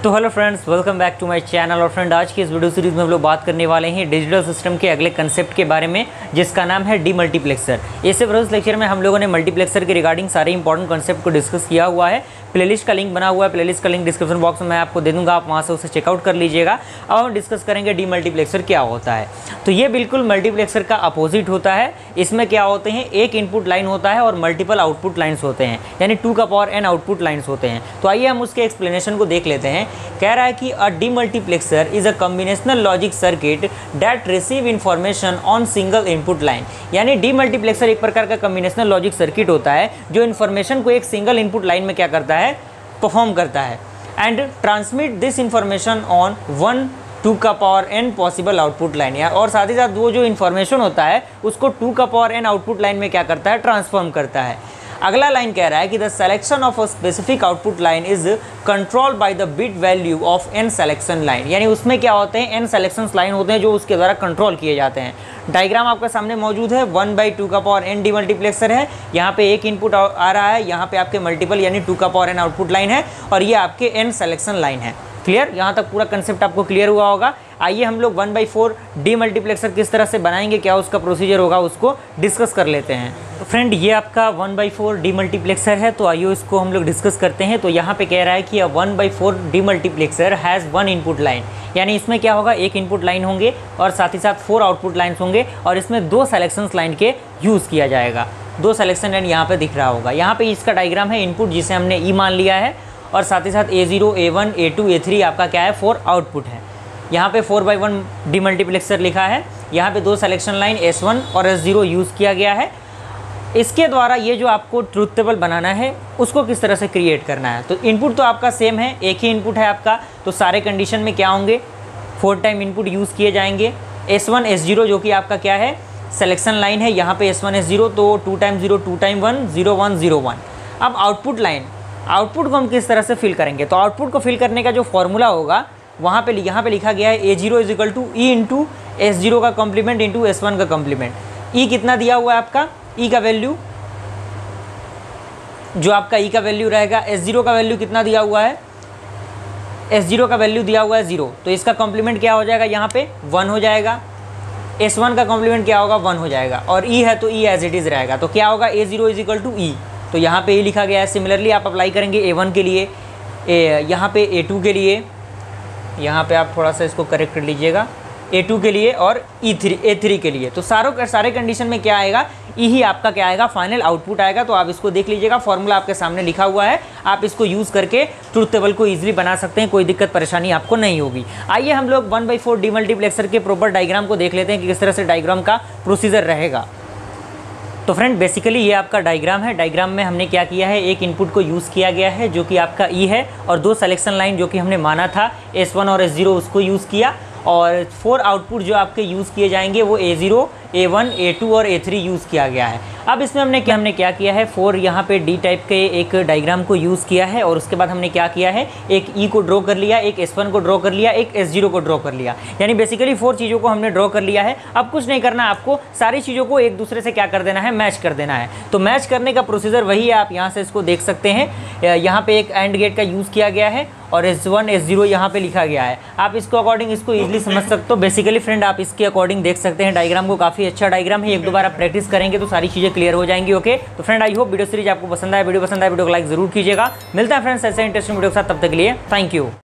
तो hello friends, welcome back to my channel. और friend, आज की इस वीडियो सीरीज़ में हम लोग बात करने वाले हैं डिजिटल सिस्टम के अगले कंसेप्ट के बारे में, जिसका नाम है डीमल्टीप्लेक्सर। इससे फर्स्ट लेक्चर में हम लोगों ने मल्टीप्लेक्सर के रिगार्डिंग सारे इंपॉर्टेंट कंसेप्ट को डिस्कस किया हुआ है। प्लेलिस्ट का लिंक बना हुआ है, प्लेलिस्ट का लिंक डिस्क्रिप्शन बॉक्स में मैं आपको दे दूंगा, आप वहाँ से उसे चेकआउट कर लीजिएगा। अब हम डिस्कस करेंगे डीमल्टीप्लेक्सर क्या होता है। तो ये बिल्कुल मल्टीप्लेक्सर का अपोजिट होता है। इसमें क्या होते हैं, एक इनपुट लाइन होता है और मल्टीपल आउटपुट लाइन्स होते हैं, यानी 2 का पावर n आउटपुट लाइन्स होते हैं। तो आइए हम उसके एक्सप्लेनेशन को देख लेते हैं। कह रहा है कि a demultiplexer is a combinational logic circuit that receive information on single input line. यानी डीमल्टीप्लेक्सर एक प्रकार का कॉम्बिनेशनल लॉजिक सर्किट होता है जो इन्फॉर्मेशन को एक सिंगल इनपुट लाइन में क्या करता है, परफॉर्म करता है, and transmit this information on 1 2 का power n possible output line. या और साथ ही साथ वो जो इन्फॉर्मेशन होता है उसको 2 का पावर n आउटपुट लाइन में क्या करता है, ट्रांसफॉर्म करता है। अगला लाइन कह रहा है कि the selection of a specific output line is controlled by the bit value of n selection line. यानी उसमें क्या होते हैं, n सिलेक्शन लाइन होते हैं जो उसके द्वारा कंट्रोल किए जाते हैं। डायग्राम आपके सामने मौजूद है। 1/2 का पावर n डीमल्टीप्लेक्सर है। यहाँ पे एक इनपुट आ रहा है, यहाँ पे आपके मल्टीपल यानी 2 का पावर n आउटपुट लाइन है, और ये आपके n सिलेक्शन लाइन है। क्लियर? यहाँ तक पूरा कंसेप्ट आपको क्लियर हुआ होगा। आइए हम लोग 1/4 डीमल्टीप्लेक्सर किस तरह से बनाएंगे, क्या उसका प्रोसीजर होगा, उसको डिस्कस कर लेते हैं। तो फ्रेंड, ये आपका 1/4 डीमल्टीप्लेक्सर है। तो आइए इसको हम लोग डिस्कस करते हैं। तो यहाँ पे कह रहा है कि 1/4 डीमल्टीप्लेक्सर हैज़ 1 इनपुट लाइन। यानी इसमें क्या होगा, एक इनपुट लाइन होंगे और साथ ही साथ 4 आउटपुट लाइन्स होंगे, और इसमें 2 सेलेक्शंस लाइन के यूज़ किया जाएगा। 2 सेलेक्शन लाइन यहाँ पे दिख रहा होगा। यहाँ पे इसका डायग्राम है, इनपुट जिसे हमने ई मान लिया है, और साथ ही साथ A0 A1 A2 A3 आपका क्या है, 4 आउटपुट है। यहाँ पे 4/1 डीमल्टीप्लेक्सर लिखा है। यहाँ पे 2 सेलेक्शन लाइन S1 और S0 यूज़ किया गया है। इसके द्वारा ये जो आपको ट्रुथ टेबल बनाना है उसको किस तरह से क्रिएट करना है। तो इनपुट तो आपका सेम है, एक ही इनपुट है आपका। तो सारे कंडीशन में क्या होंगे, 4 टाइम इनपुट यूज़ किए जाएंगे। S1 S0 जो कि आपका क्या है, सेलेक्शन लाइन है। यहाँ पे S1 S0 तो 2 टाइम 0 2 टाइम 1 0 1 0 1। अब आउटपुट लाइन, आउटपुट को हम किस तरह से फिल करेंगे। तो आउटपुट को फिल करने का जो फॉर्मूला होगा वहाँ पे यहाँ पे लिखा गया है A0 is equal to E into S0 का कॉम्प्लीमेंट इंटू S1 का कॉम्प्लीमेंट। E कितना दिया हुआ है आपका, E का वैल्यू जो आपका E का वैल्यू रहेगा, S0 का वैल्यू कितना दिया हुआ है, S0 का वैल्यू दिया हुआ है 0, तो इसका कॉम्प्लीमेंट क्या हो जाएगा, यहाँ पे 1 हो जाएगा। S1 का कॉम्प्लीमेंट क्या होगा, 1 हो जाएगा, और E है तो E एज इट इज़ रहेगा। तो क्या होगा, A0 is equal to E, तो यहाँ पे E लिखा गया है। सिमिलरली आप अप्लाई करेंगे A1 के लिए, यहाँ पे A2 के लिए, यहाँ पे आप थोड़ा सा इसको करेक्ट कर लीजिएगा, A2 के लिए और A3 के लिए। तो सारे कंडीशन में क्या आएगा, E ही आपका क्या आएगा, फाइनल आउटपुट आएगा। तो आप इसको देख लीजिएगा, फॉर्मूला आपके सामने लिखा हुआ है, आप इसको यूज़ करके ट्रुथ टेबल को ईजिली बना सकते हैं, कोई दिक्कत परेशानी आपको नहीं होगी। आइए हम लोग 1/4 डीमल्टीप्लेक्सर के प्रॉपर डायग्राम को देख लेते हैं कि किस तरह से डायग्राम का प्रोसीजर रहेगा। तो फ्रेंड, बेसिकली ये आपका डायग्राम है। डायग्राम में हमने क्या किया है, एक इनपुट को यूज़ किया गया है जो कि आपका E है, और 2 सेलेक्शन लाइन जो कि हमने माना था S1 और S0 उसको यूज़ किया, और 4 आउटपुट जो आपके यूज़ किए जाएंगे वो A0 A1 A2 और A3 यूज़ किया गया है। अब इसमें हमने क्या किया है, 4 यहाँ पे D टाइप के एक डायग्राम को यूज़ किया है, और उसके बाद हमने क्या किया है, एक E को ड्रॉ कर लिया, एक S1 को ड्रॉ कर लिया, एक S0 को ड्रॉ कर लिया। यानी बेसिकली 4 चीज़ों को हमने ड्रॉ कर लिया है। अब कुछ नहीं करना, आपको सारी चीज़ों को एक दूसरे से क्या कर देना है, मैच कर देना है। तो मैच करने का प्रोसीजर वही है, आप यहाँ से इसको देख सकते हैं। यहाँ पे एक एंड गेट का यूज़ किया गया है, और S1 S0 यहाँ पे लिखा गया है। आप इसको अकॉर्डिंग इसको इजीली समझ सकते हो। बेसिकली फ्रेंड, आप इसके अकॉर्डिंग देख सकते हैं डायग्राम को, काफ़ी अच्छा डायग्राम है। एक दो बार आप प्रैक्टिस करेंगे तो सारी चीज़ें क्लियर हो जाएंगी। ओके, तो friend, I hope video series आपको पसंद आए। वीडियो पसंद आए वीडियो को लाइक जरूर कीजिएगा। मिलता है फ्रेंड्स ऐसे इंटरेस्टिंग वीडियो के साथ, तब तक के लिए थैंक यू।